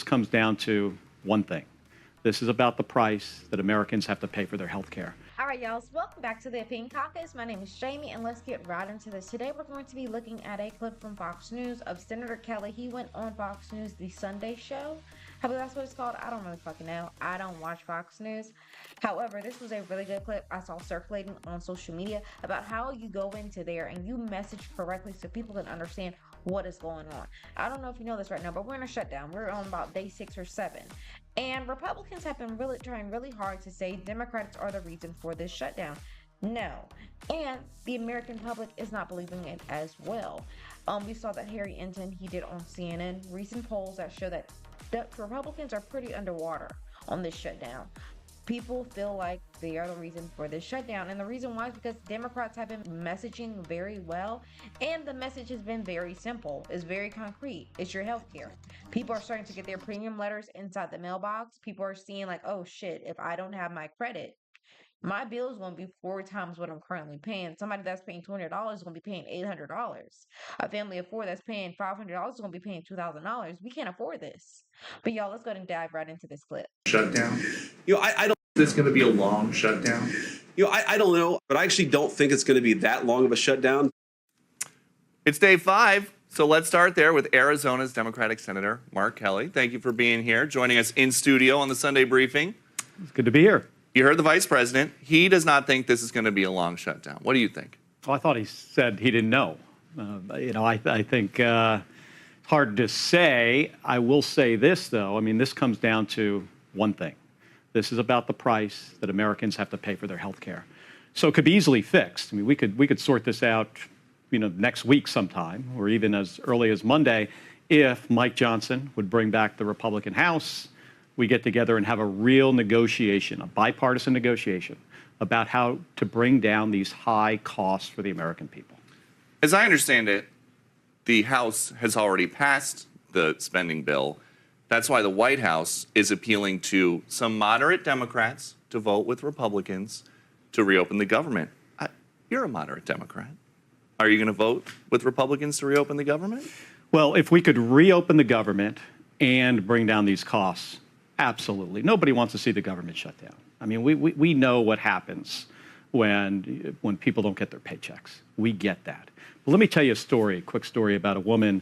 Comes down to one thing. This is about the price that Americans have to pay for their health care. All right, y'all. So welcome back to the Opinion Caucus. My name is Jamie, and let's get right into this. Today, we're going to be looking at a clip from Fox News of Senator Kelly. He went on Fox News, the Sunday show. I believe that's what it's called. I don't really fucking know. I don't watch Fox News. However, this was a really good clip I saw circulating on social media about how you go into there and you message correctly so people can understand what is going on. I don't know if you know this right now, but we're in a shutdown. We're on about day 6 or 7. And Republicans have been really trying really hard to say Democrats are the reason for this shutdown. No. And the American public is not believing it as well. We saw that Harry Enton, he did on CNN, recent polls that show that the Republicans are pretty underwater on this shutdown. People feel like they are the reason for this shutdown. And the reason why is because Democrats have been messaging very well. And the message has been very simple. It's very concrete. It's your health care. People are starting to get their premium letters inside the mailbox. People are seeing like, oh shit, if I don't have my credit, my bill is going to be 4 times what I'm currently paying. Somebody that's paying $200 is going to be paying $800. A family of 4 that's paying $500 is going to be paying $2,000. We can't afford this. But y'all, let's go ahead and dive right into this clip. Shutdown. I don't. This going to be a long shutdown. I don't know, but I actually don't think it's going to be that long of a shutdown. It's day 5, so let's start there with Arizona's Democratic Senator Mark Kelly. Thank you for being here, joining us in studio on the Sunday briefing. It's good to be here. You heard the vice president. He does not think this is going to be a long shutdown. What do you think? Well, I thought he said he didn't know. I think hard to say. I will say this, though. I mean, this comes down to one thing. This is about the price that Americans have to pay for their health care. So it could be easily fixed. I mean, we could sort this out, next week sometime, or even as early as Monday, if Mike Johnson would bring back the Republican House. We get together and have a real negotiation, a bipartisan negotiation, about how to bring down these high costs for the American people. As I understand it, the House has already passed the spending bill. That's why the White House is appealing to some moderate Democrats to vote with Republicans to reopen the government. You're a moderate Democrat. Are you going to vote with Republicans to reopen the government? Well, if we could reopen the government and bring down these costs, absolutely. Nobody wants to see the government shut down. I mean, we know what happens when people don't get their paychecks. We get that. But let me tell you a quick story about a woman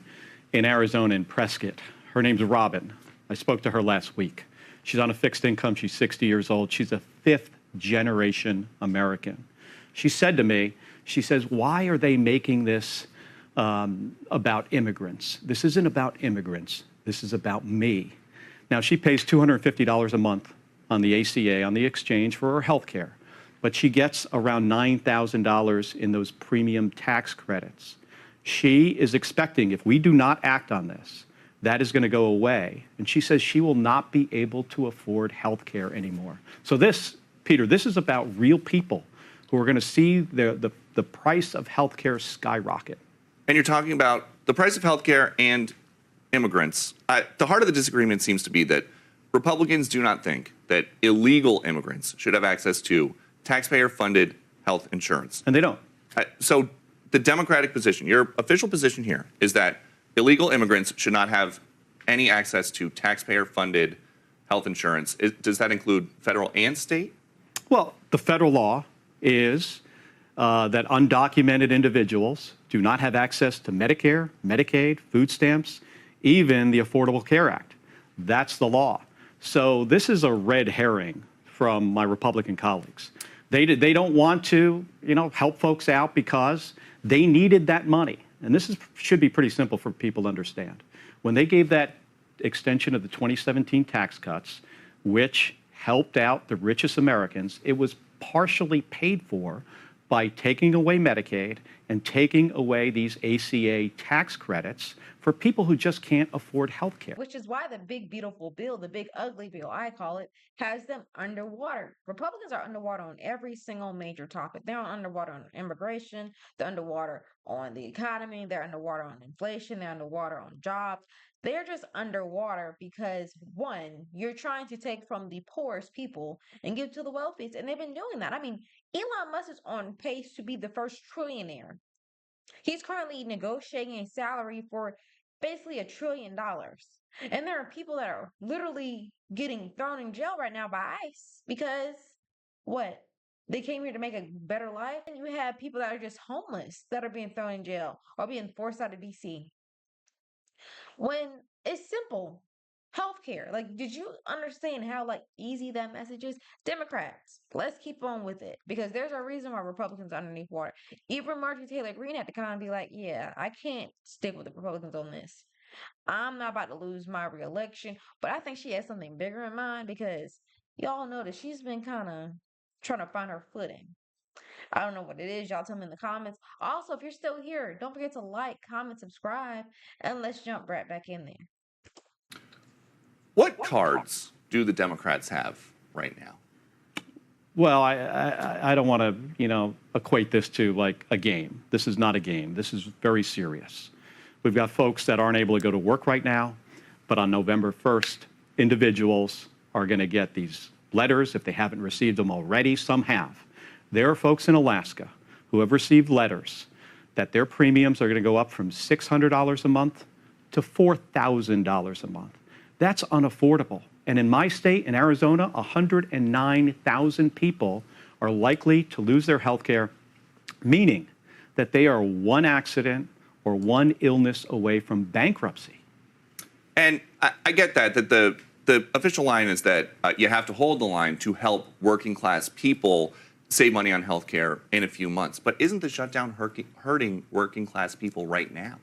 in Arizona in Prescott. Her name's Robin. I spoke to her last week. She's on a fixed income. She's 60 years old. She's a 5th-generation American. She said to me, she says, why are they making this about immigrants? This isn't about immigrants. This is about me. Now, she pays $250 a month on the ACA, on the exchange, for her health care. But she gets around $9,000 in those premium tax credits. She is expecting, if we do not act on this, that is going to go away. And she says she will not be able to afford health care anymore. So this, Peter, this is about real people who are going to see the price of health care skyrocket. And you're talking about the price of health care and immigrants. The heart of the disagreement seems to be that Republicans do not think that illegal immigrants should have access to taxpayer-funded health insurance. And they don't. So the Democratic position, your official position here, is that illegal immigrants should not have any access to taxpayer-funded health insurance. Does that include federal and state? Well, the federal law is that undocumented individuals do not have access to Medicare, Medicaid, food stamps, even the Affordable Care Act. That's the law. So this is a red herring from my Republican colleagues. They don't want to, help folks out because they needed that money. And this should be pretty simple for people to understand. When they gave that extension of the 2017 tax cuts, which helped out the richest Americans, it was partially paid for by taking away Medicaid and taking away these ACA tax credits for people who just can't afford health care. Which is why the big, beautiful bill, the big, ugly bill, I call it, has them underwater. Republicans are underwater on every single major topic. They're underwater on immigration. They're underwater on the economy. They're underwater on inflation. They're underwater on jobs. They're just underwater because, one, you're trying to take from the poorest people and give to the wealthiest. And they've been doing that. I mean, Elon Musk is on pace to be the first trillionaire. He's currently negotiating a salary for basically $1 trillion. And there are people that are literally getting thrown in jail right now by ICE because what? They came here to make a better life. And you have people that are just homeless that are being thrown in jail or being forced out of DC. When it's simple. Healthcare. Like, did you understand how like easy that message is? Democrats, let's keep on with it because there's a reason why Republicans are underneath water. Even Marjorie Taylor Greene had to kind of be like, yeah, I can't stick with the Republicans on this. I'm not about to lose my reelection, but I think she has something bigger in mind because y'all know that she's been kind of trying to find her footing. I don't know what it is. Y'all tell me in the comments. Also, if you're still here, don't forget to like, comment, subscribe, and let's jump right back in there. What cards do the Democrats have right now? Well, I don't want to, equate this to like a game. This is not a game. This is very serious. We've got folks that aren't able to go to work right now, but on November 1st, individuals are going to get these letters if they haven't received them already. Some have. There are folks in Alaska who have received letters that their premiums are going to go up from $600 a month to $4,000 a month. That's unaffordable. And in my state, in Arizona, 109,000 people are likely to lose their health care, meaning that they are one accident or one illness away from bankruptcy. And I get that the official line is that you have to hold the line to help working class people save money on health care in a few months. But isn't the shutdown hurting working class people right now?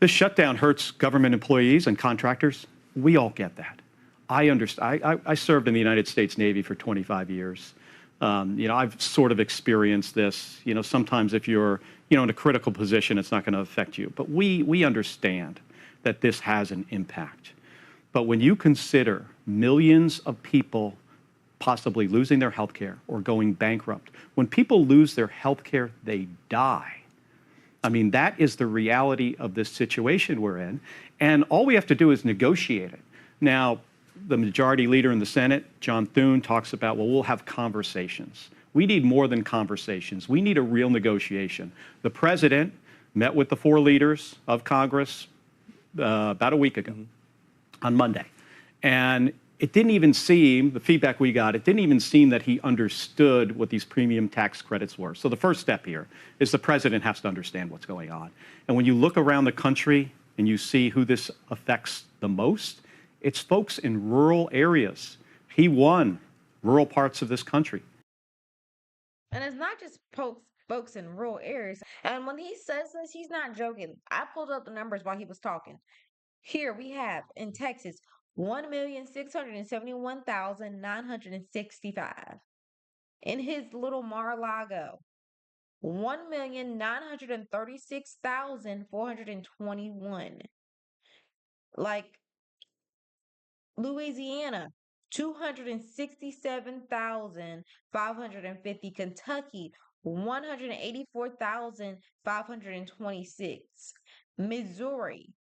The shutdown hurts government employees and contractors. We all get that. I understand. I served in the United States Navy for 25 years. I've sort of experienced this. Sometimes if you're, in a critical position, it's not going to affect you. But we understand that this has an impact. But when you consider millions of people possibly losing their health care or going bankrupt, when people lose their health care, they die. I mean, that is the reality of this situation we're in. And all we have to do is negotiate it. Now, the majority leader in the Senate, John Thune, talks about, well, we'll have conversations. We need more than conversations. We need a real negotiation. The president met with the 4 leaders of Congress about a week ago on Monday. And it didn't even seem, the feedback we got, it didn't even seem that he understood what these premium tax credits were. So the first step here is the president has to understand what's going on. And when you look around the country and you see who this affects the most, it's folks in rural areas. He won rural parts of this country. And it's not just folks in rural areas. And when he says this, he's not joking. I pulled up the numbers while he was talking. Here we have in Texas 1,671,965. In his little Mar-a-Lago, 1,936,421. Like Louisiana, 267,550. Kentucky, 184,526. Missouri,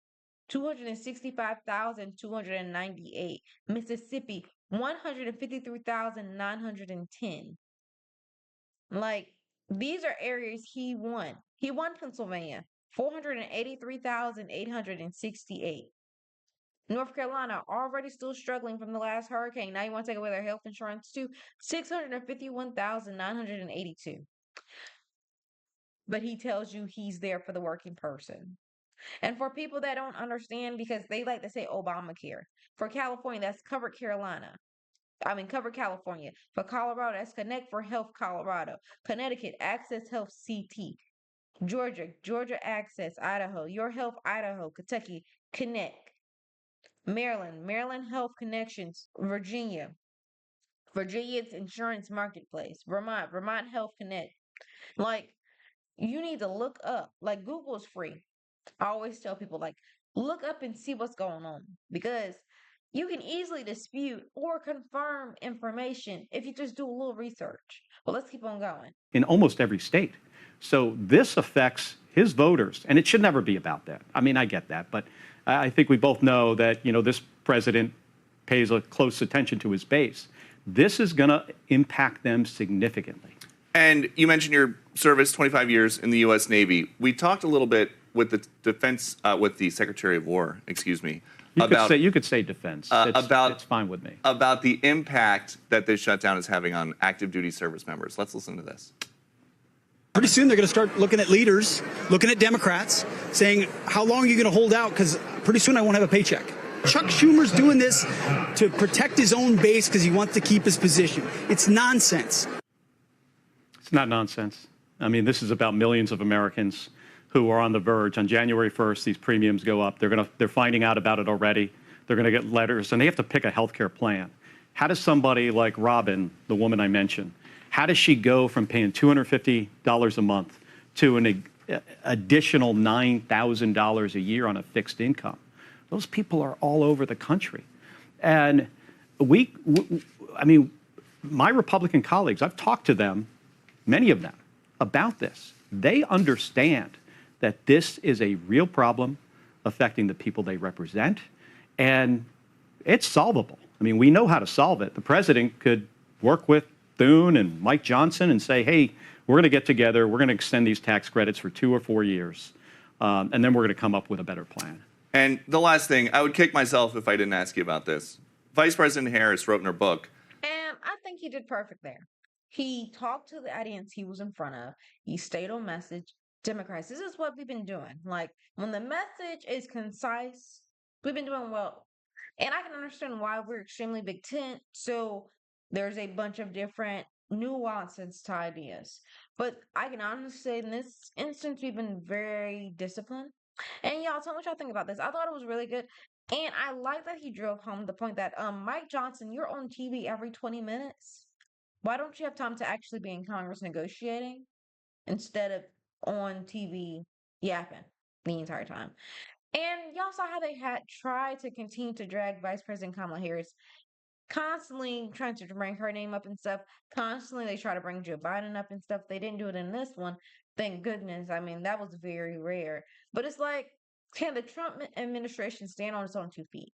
265,298. Mississippi, 153,910. Like, these are areas he won. He won Pennsylvania, 483,868. North Carolina, already still struggling from the last hurricane. Now you want to take away their health insurance too? 651,982. But he tells you he's there for the working person. And for people that don't understand, because they like to say Obamacare. For California, that's Covered California. For Colorado, that's Connect for Health Colorado. Connecticut, Access Health CT. Georgia Access, Idaho. Your Health Idaho. Kentucky, Connect. Maryland Health Connections. Virginia's Insurance Marketplace. Vermont Health Connect. Like, you need to look up. Like, Google is free. I always tell people, like, look up and see what's going on because you can easily dispute or confirm information if you just do a little research. Well, let's keep on going. In almost every state. So this affects his voters, and it should never be about that. I mean, I get that, but I think we both know that, this president pays a close attention to his base. This is going to impact them significantly. And you mentioned your service, 25 years in the U.S. Navy. We talked a little bit with the defense, with the Secretary of War, excuse me, You could say defense. It's fine with me. about the impact that this shutdown is having on active duty service members. Let's listen to this. Pretty soon they're going to start looking at leaders, looking at Democrats, saying, how long are you going to hold out? Because pretty soon I won't have a paycheck. Chuck Schumer's doing this to protect his own base because he wants to keep his position. It's nonsense. It's not nonsense. I mean, this is about millions of Americans who are on the verge. On January 1st, these premiums go up. They're finding out about it already. They're going to get letters, and they have to pick a health care plan. How does somebody like Robin, the woman I mentioned, how does she go from paying $250 a month to an additional $9,000 a year on a fixed income? Those people are all over the country. And I mean, my Republican colleagues, I've talked to them, many of them, about this. They understand that this is a real problem affecting the people they represent, and it's solvable. I mean, we know how to solve it. The president could work with Thune and Mike Johnson and say, hey, we're going to get together, we're going to extend these tax credits for 2 or 4 years, and then we're going to come up with a better plan. And the last thing, I would kick myself if I didn't ask you about this. Vice President Harris wrote in her book, And I think he did perfect there. He talked to the audience he was in front of. He stayed on message. Democrats, this is what we've been doing. Like, when the message is concise, we've been doing well. And I can understand why we're extremely big tent. So there's a bunch of different nuances to ideas. But I can honestly say in this instance, we've been very disciplined. And y'all, tell me what y'all think about this. I thought it was really good. And I like that he drove home the point that Mike Johnson, you're on TV every 20 minutes. Why don't you have time to actually be in Congress negotiating instead of on TV yapping the entire time? And y'all saw how they had tried to continue to drag Vice President Kamala Harris, constantly trying to bring her name up and stuff. Constantly they try to bring Joe Biden up and stuff. They didn't do it in this one. Thank goodness. I mean, that was very rare. But it's like, can the Trump administration stand on its own 2 feet?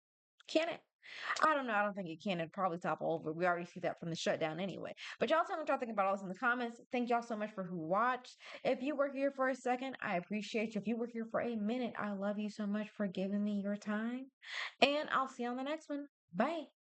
Can it? I don't know. I don't think it can. It'd probably topple over. We already see that from the shutdown anyway. But y'all tell me what y'all think about all this in the comments. Thank y'all so much for who watched. If you were here for a second, I appreciate you. If you were here for a minute, I love you so much for giving me your time. And I'll see you on the next one. Bye.